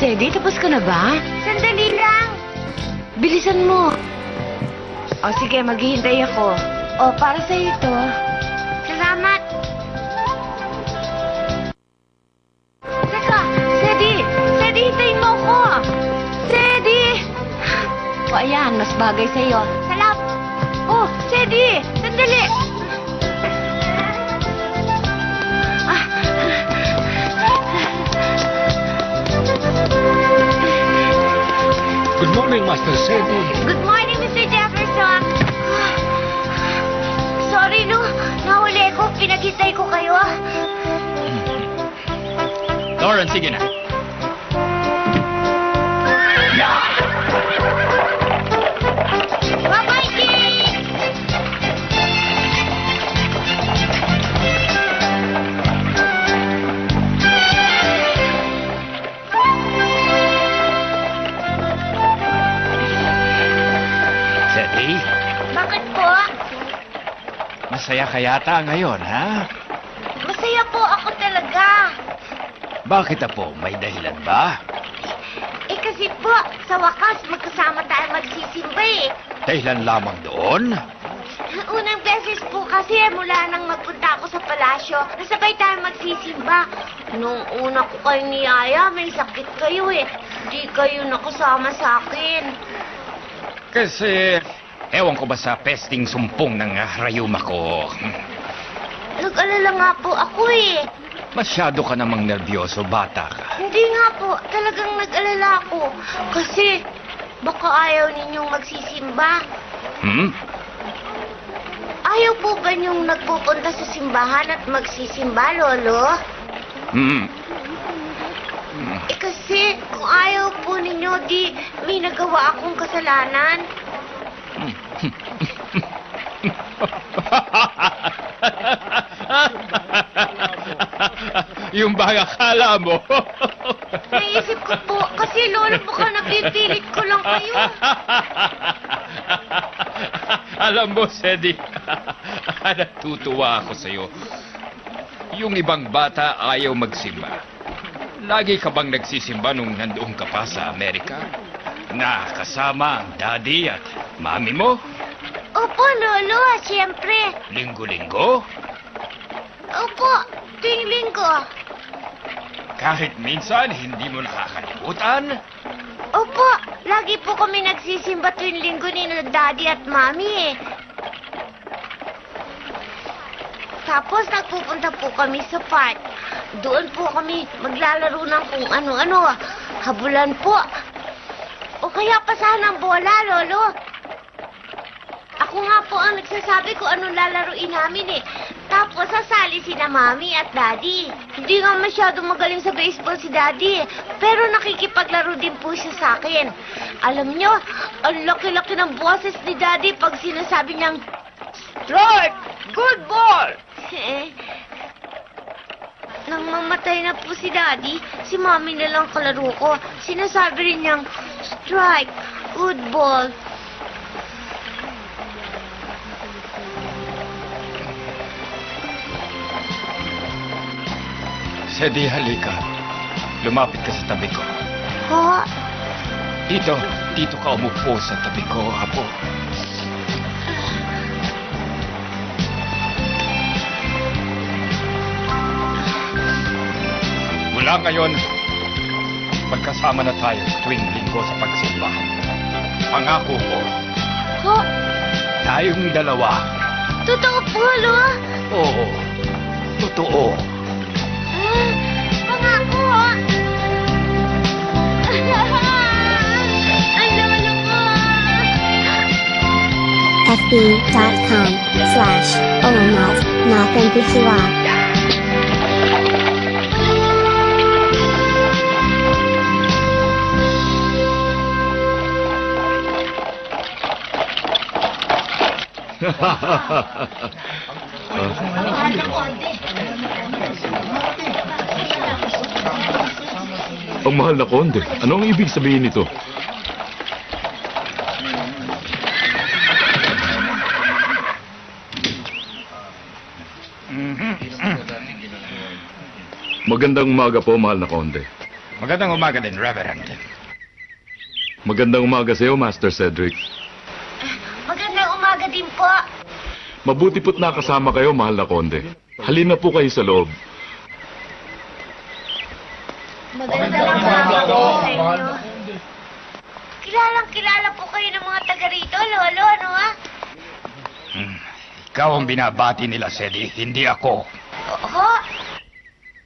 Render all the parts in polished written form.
Sedi, tapos ka na ba? Sandali lang. Bilisan mo. O sige, maghihintay ako. O, para sa ito. Salamat. Teka, Sedi! Sedi, hintayin mo ako! Sedi! O, ayan, mas bagay sa'yo. Salamat. Oh, Sedi! Sandali! Ah. Good morning, Master Sedi. Good morning, Mr. Jefferson. Sorry, no. Nahuli ko. Pinaghintay ko kayo. Lauren, sige na. Bye-bye, King! Sedi, Bakit po? masaya ka yata ngayon, ha? Masaya po ako talaga. Bakit po? May dahilan ba? Eh kasi po, sa wakas, magkasama tayo magsisimba eh. Dahilan lamang doon? Unang beses po kasi mula nang magpunta ako sa palasyo, nasabay tayo magsisimba. Nung una ko kayo niyaya, may sakit kayo eh. Di kayo nakasama sa akin. Kasi, ewan ko ba sa pesting sumpong ng rayuma ko. Nag-alala nga po ako eh. Masyado ka namang nervyoso, bata ka. Hindi nga po, talagang nag-alala ako. Kasi, baka ayaw ninyong magsisimba. Hmm? Ayaw po ba niyong nagpupunta sa simbahan at magsisimba, Lolo? Hmm. Eh kasi, kung ayaw po ninyo, di may nagawa akong kasalanan. Yung ba akala mo? Naisip ko po, kasi Lolo, baka napipilit ko lang kayo. Alam mo, Sedi, natutuwa ako sa'yo. Yung ibang bata ayaw magsimba. Lagi ka bang nagsisimba nung nandoon ka pa sa Amerika? Na kasama ang daddy at mami mo? Opo, Lolo, siyempre. Linggo-linggo? Opo, tuwing linggo. Kahit minsan hindi mo nakakalimutan? Opo, lagi po kami nagsisimba tuwing linggo ni Daddy at Mami eh. Tapos nagpupunta po kami sa park. Doon po kami maglalaro ng kung ano-ano. Habulan po. O kaya pasahan ng bola, Lolo. Ako nga po ang nagsasabi kung anong lalaruin namin eh. Tapos sasali sina Mami at Daddy. Hindi nga masyadong magaling sa baseball si Daddy eh. Pero nakikipaglaro din po siya sa akin. Alam nyo, ang laki-laki ng boses ni Daddy pag sinasabi niyang, Strike! Good ball! eh, nang mamatay na po si Daddy, si Mami na lang kalaro ko. Sinasabi rin niyang, strike, good ball. Sedi, halika. Lumapit ka sa tabi ko. Ha? Dito ka umupo sa tabi ko, apo. Mula ngayon, magkasama na tayo tuwing linggo sa pagsimba. Pangako ko, Ha? tayong dalawa. Totoo po, Lo? Oo, totoo. Pangako, ha? Ang lolo ko. fb.com/Omat Nakanbihua. Ang mahal na konde. Ano ang ibig sabihin nito? Magandang umaga po, mahal na konde. Magandang umaga din, Reverend. Magandang umaga sa iyo, Master Cedric. Magandang umaga din po. Mabuti po't nakasama kayo, mahal na konde. Halina po kayo sa loob. Magandang umaga po sa inyo. Kilalang-kilala po kayo ng mga taga rito, Lolo, ano ha? Ikaw ang binabati nila, Sedi, hindi ako. Oho?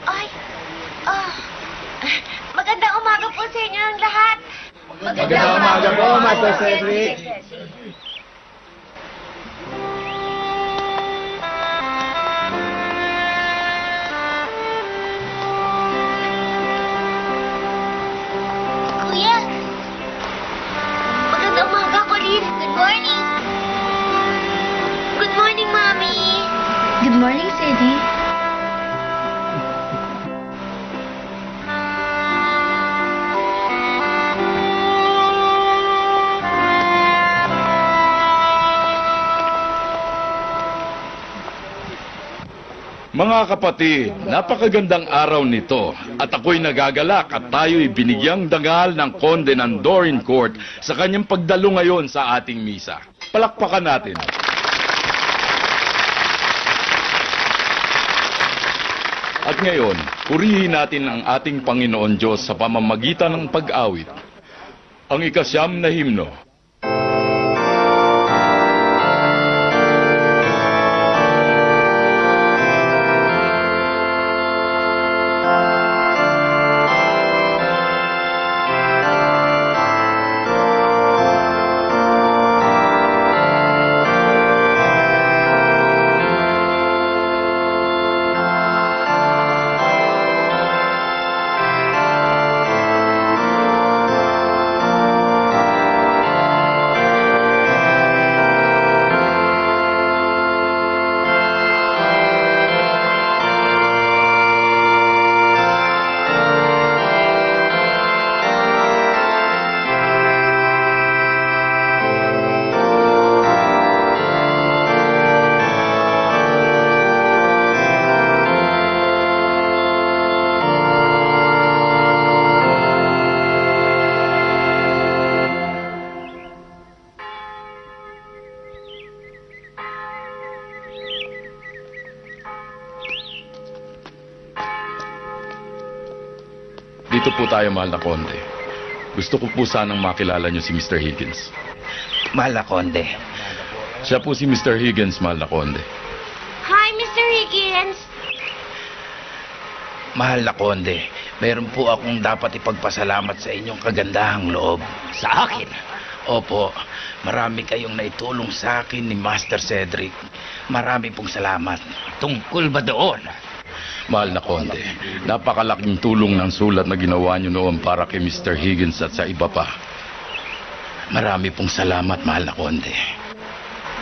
Ay, magandang umaga po sa inyo ang lahat. Magandang umaga po, Master Cedric. Kuya, magandang umaga, Colleen. Good morning. Good morning, Mami. Good morning, Sadie. Mga kapatid, napakagandang araw nito at ako'y nagagalak at tayo'y binigyang dangal ng konde ng Dorin Court sa kanyang pagdalo ngayon sa ating misa. Palakpakan natin. At ngayon, purihin natin ang ating Panginoon Diyos sa pamamagitan ng pag-awit. Ang ikasyam na himno. Dito po tayo, mahal na konde. Gusto ko po sanang makilala niyo si Mr. Higgins. Mahal na konde. Siya po si Mr. Higgins, mahal na konde. Hi, Mr. Higgins. Mahal na konde, meron po akong dapat ipagpasalamat sa inyong kagandahang loob. Sa akin? Opo, marami kayong naitulong sa akin ni Master Cedric. Marami pong salamat. Tungkol ba doon? Mahal na konde, napakalaking tulong ng sulat na ginawa niyo noon para kay Mr. Higgins at sa iba pa. Marami pong salamat, mahal na konde.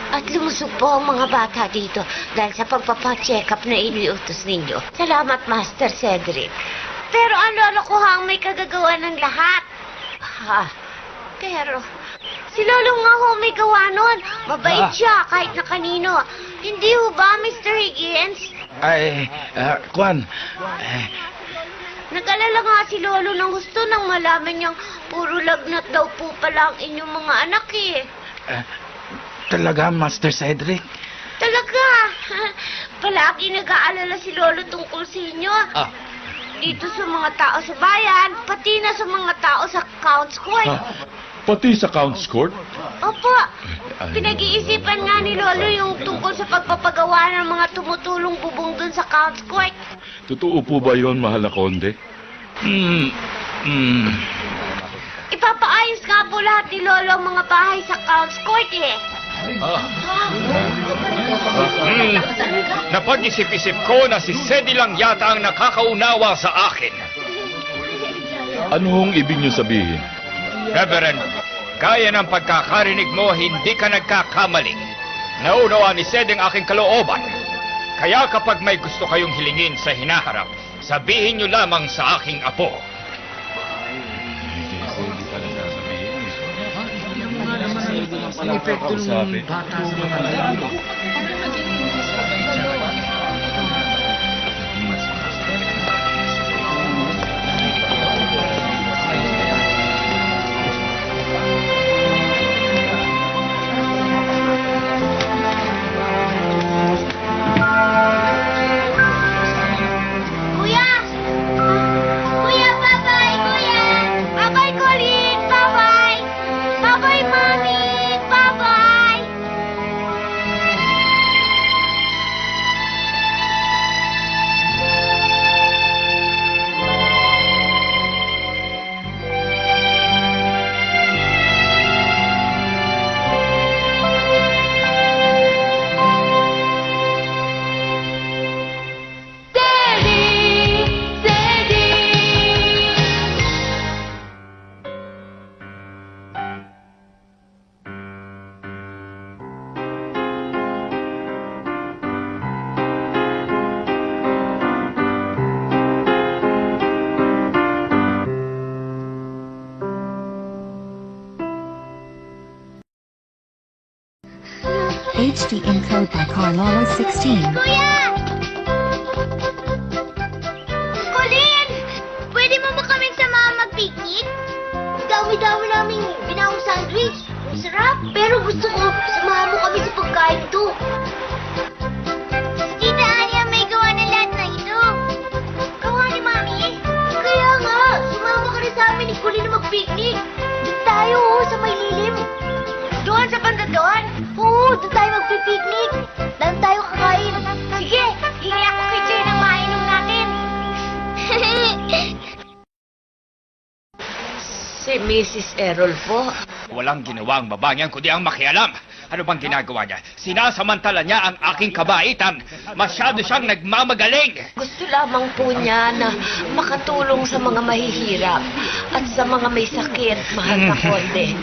At lumusog po ang mga bata dito dahil sa pagpapacheck up na iniutos ninyo. Salamat, Master Cedric. Pero ang lolo ko ang may kagagawa ng lahat. Ha? Pero si Lolo nga ho may gawa nun. Mabait siya kahit na kanino. Hindi ho ba, Mr. Higgins? Kwan, Nag-alala nga si Lolo ng gusto nang malaman niyang puro lagnat daw po pala ang inyong mga anak eh. talaga, Master Cedric? Talaga. Palagi nag-aalala si Lolo tungkol sa inyo. Dito sa mga tao sa bayan, pati na sa mga tao sa Count's Court. Pati sa Count's Court? Opo. Pinag-iisipan nga ni Lolo yung tungkol sa pagpapagawa ng mga tumutulong bubong dun sa Count's Court. Totoo po ba yon, mahal na konde? Ipapaayos nga po lahat ni Lolo ang mga bahay sa Count's Court eh. Napag-isip-isip ko na si Sedi lang yata ang nakakaunawa sa akin. Ano hong ibig niyo sabihin? Reverend, kaya ng pagkakarinig mo, hindi ka nagkakamali. Naunawa ni Sedi ang aking kalooban. Kaya kapag may gusto kayong hilingin sa hinaharap, sabihin niyo lamang sa aking apo. by Carlola 16. Kuya! Colin! Pwede mo ba kaming samahan mag-picnic? Dami-dami naming binawang sandwich. Masarap. Pero gusto ko, samahan mo kami sa pagkain to. Tita Anya, may gawa na lahat na ito. Gawa ni Mami? Kaya nga, sumama ka rin sa amin ni Colin na mag-picnic. Doon tayo, sa may lilim. Doon sa banda doon? Oo, doon tayo magpipiknik. Doon tayo kakain. Sige, hingi ako kay Jay ng mainom natin. Si Mrs. Errol po. Walang ginawa ang babaeng yan kundi ang makialam. Ano bang ginagawa niya? Sinasamantala niya ang aking kabaitan. Masyado siyang nagmamagaling. Gusto lamang po niya na makatulong sa mga mahihirap at sa mga may sakit, mahal na konde.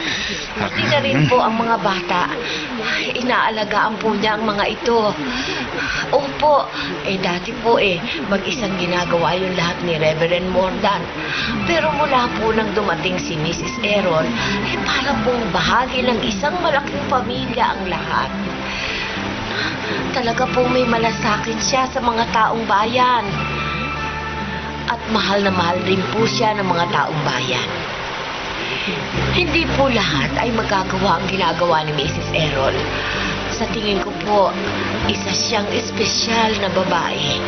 Pati na rin po ang mga bata. Inaalagaan po niya ang mga ito. Opo, dati po mag-isang ginagawa yung lahat ni Reverend Mordan. Pero mula po nang dumating si Mrs. Errol, para pong bahagi ng isang malaking pamilya ang lahat. Talaga pong may malasakit siya sa mga taong bayan. At mahal na mahal rin po siya ng mga taong bayan. Hindi po lahat ay magagawa ang ginagawa ni Mrs. Errol. Sa tingin ko po, isa siyang espesyal na babae.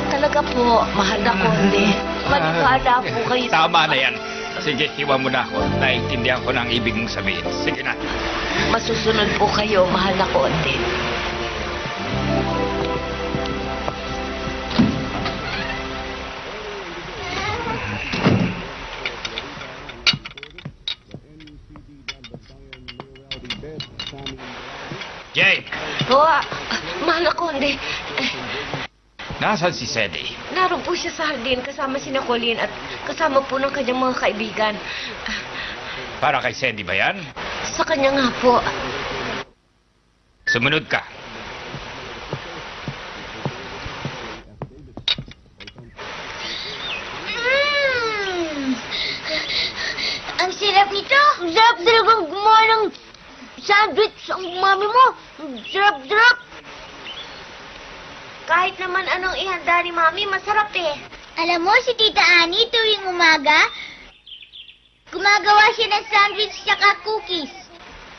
Talaga po, mahal na konde. Maniwala po kayo. Tama na yan. Sige, iwan mo na ako. Naiintindihan ko na ang ibig mong sabihin. Sige na. Masusunod po kayo, mahal na konde. Jay, Mahal na konde. nasaan si Sedi? Naroon po siya sa hardin kasama si Colin at kasama po ng kanyang mga kaibigan. Para kay Sedi ba yan? Sa kanya nga po. Sumunod ka. Ang sarap nito. Ang sarap talagang gumawa ng sandwich ang mami mo. Ang sarap-sarap. Kahit naman anong ihanda ni Mami, masarap eh. Alam mo, si Tita Annie tuwing umaga, gumagawa siya ng sandwich tsaka cookies.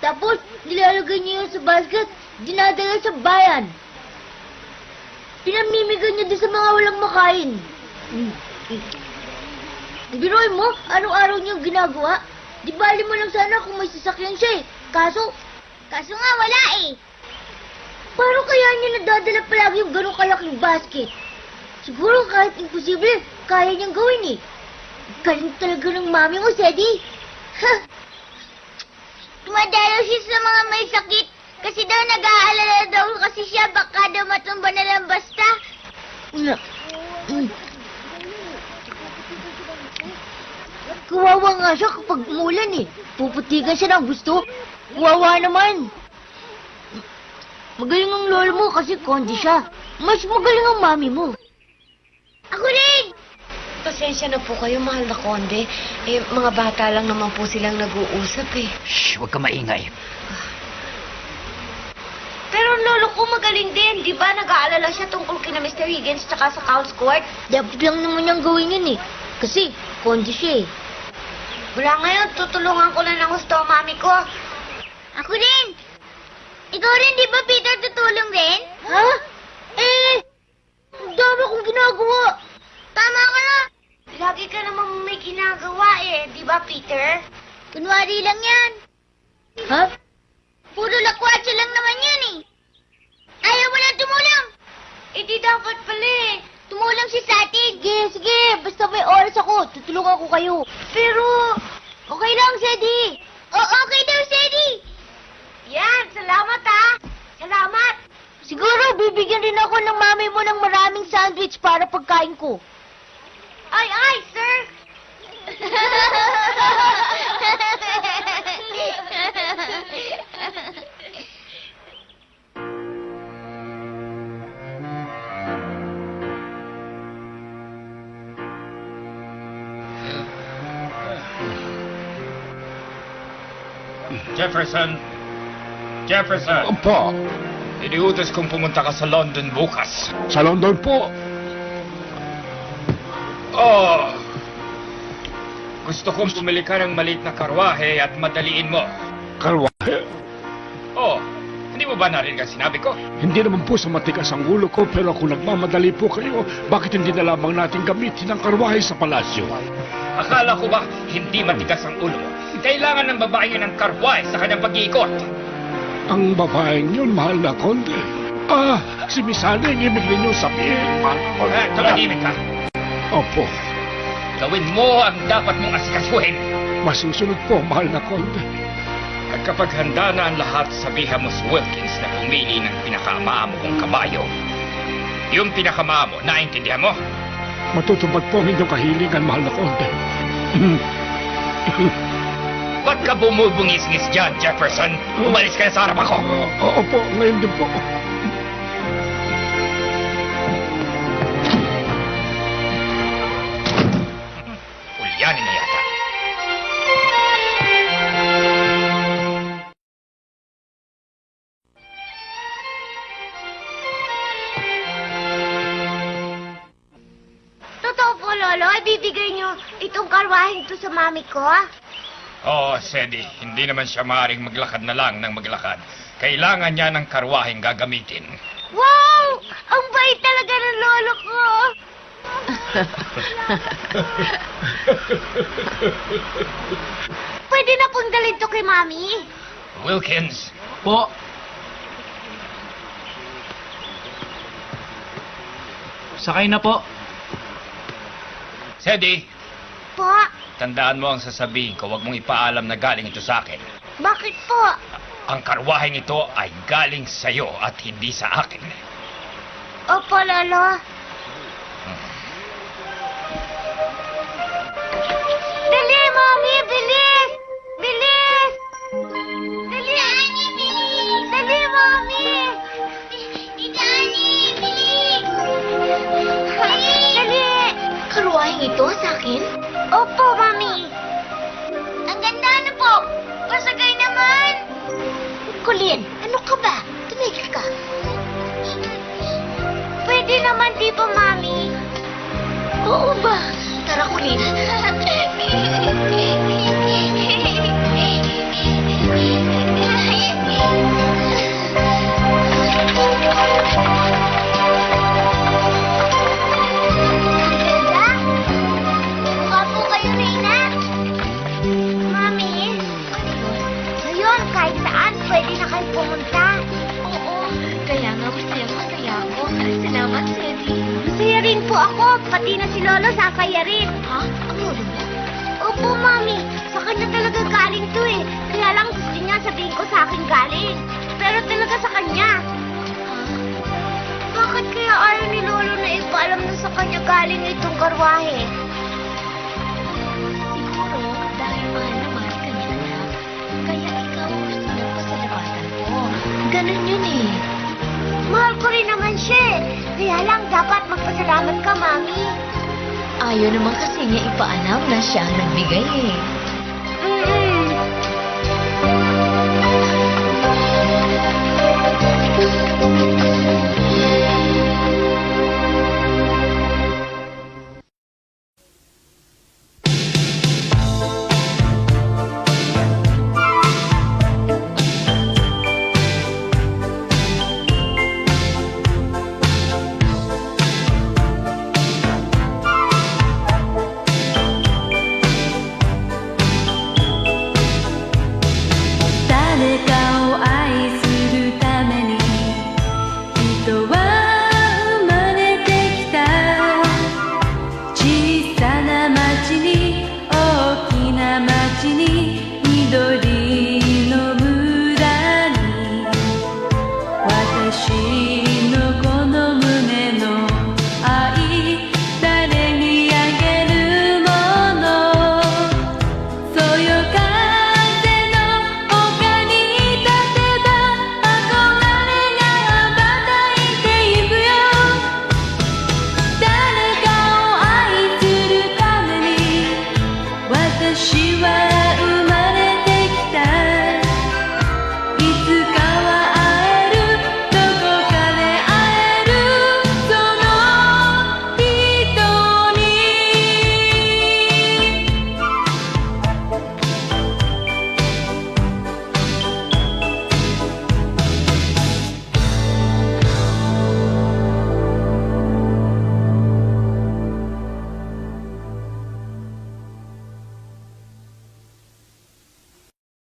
Tapos, nilalagay niya yun sa basket, dinadala sa bayan. Pinamimigay niya din sa mga walang makain. Biruin mo, araw-araw niyang ginagawa. Di bali mo lang sana kung may sasakyan siya eh. Kaso nga wala eh. Paano kaya niya nadadala palagi yung ganong kalaking basket? Siguro kahit imposible, kaya niyang gawin eh. Galing talaga ng mami mo, Sedi. Tumadalaw siya sa mga may sakit. Kasi daw nag-aalala daw kasi siya baka daw matumba na lang basta. Kawawa nga siya kapag umulan eh. Puputigan siya ng gusto. Kawawa naman. Magaling ang lolo mo kasi kondi siya. Mas magaling ang mami mo. Ako rin! Pasensya na po kayo, mahal na konde. Mga bata lang naman po silang nag-uusap eh. Shh, huwag ka maingay. Pero ang lolo ko magaling din. Di ba nag-aalala siya tungkol kina Mr. Higgins tsaka sa Count's Court? Dapat lang naman niyang gawin yun eh. Kasi, kondi siya eh. Wala ngayon, tutulungan ko na ng gusto ang mami ko. Ako din! Ikaw rin, di ba, Peter, tutulong din? Ha? Ang dami kong ginagawa. Tama ka na. Lagi ka namang may ginagawa eh, di ba, Peter? Kunwari lang yan. Ha? Puro lakwatsa lang naman yan eh. Ayaw mo lang tumulong. Eh, di dapat pala eh. Tumulong siya sa atin. Sige, basta may oras ako. Tutulungan ko kayo. Pero, Okay lang, Sedi. okay daw, Sedi. Yan, salamat ha. Salamat. Siguro, bibigyan rin ako ng mami mo ng maraming sandwich para pagkain ko. Ay, sir. Jefferson! Jefferson! Pa, Iniutos kong pumunta ka sa London bukas. Sa London po. Oh! Gusto kong pumili ka ng maliit na karwahe at madaliin mo. Karwahe. Oh, hindi mo ba narinig ang sinabi ko? Hindi naman po sa matigas ang ulo ko, pero kung nagmamadali po kayo, bakit hindi na lamang natin gamitin ang karwahe sa palasyo? Akala ko ba hindi matigas ang ulo mo? Kailangan ng babae ng karwahe sa kanyang pag-iikot. Ang babaeng yun, mahal na konde. Ah, si Misana ang ibig ninyo sabihin, mahal na konde. Tumahimik ka. Opo, Gawin mo ang dapat mong asikasuhin. masusunod po, mahal na konde. At kapag handa na ang lahat, sabihan mo si Wilkins na pumili ng pinakaama mo kong kabayo. Yung pinakaama mo, naintindihan mo? Matutupad po ang inyong kahilingan, mahal na konde. Ba't ka bumubungis-ngis dyan, Jefferson? Umalis ka na sa harap ako. Opo, ngayon din po. Ulyanin na yata. Totoo po, Lolo. Ibibigay niyo itong karwaheng to sa mami ko. Oo, Sedi. Hindi naman siya maaaring maglakad na lang ng maglakad. Kailangan niya ng karwaheng gagamitin. Wow! Ang bait talaga ng lolo ko. Pwede na pong dalhin to kay mami. Wilkins, Po. Sakay na po. Sedi, Po, tandaan mo ang sasabihin ko. Huwag mong ipaalam na galing ito sa akin. bakit po? Ang karwaheng ito ay galing sa'yo at hindi sa akin. Opo, Lolo. Dali, Mami! Bilis! Bilis! Dali! Dali, Mami! Dali! Dali! Karwaheng ito sa akin? Opo, Mami. Ang ganda na po. Pasagay naman. Colleen, ano ka ba? Tumigil ka. Pwede naman, di ba, Mami? Oo ba? Tara, Colleen. Ganda? Mukha po kayo, Reyna. Mami, ngayon kahit saan pwede na kayo pumunta. Oo, kaya nga masaya ako. Salamat, Sedi. Masaya rin po ako, pati na si Lolo sasaya rin. Ha? Ang lolo mo? Opo, Mami. Sa kanya talaga galing to eh. Kaya lang gusto niya sabihin ko sa akin galing. Pero talaga sa kanya. Bakit kaya ayaw ni Lolo na ipaalam na sa kanya galing itong karwahe? Siguro, dahil mahal na mahal ka niya, anak. Kaya ikaw ang gusto niyang pasalamatan ko. Ganun yun eh. Mahal ko rin naman siya eh. Kaya lang dapat magpasalamat ka, Mami. Ayaw naman kasi niya ipaalam na siya ang nagbigay eh.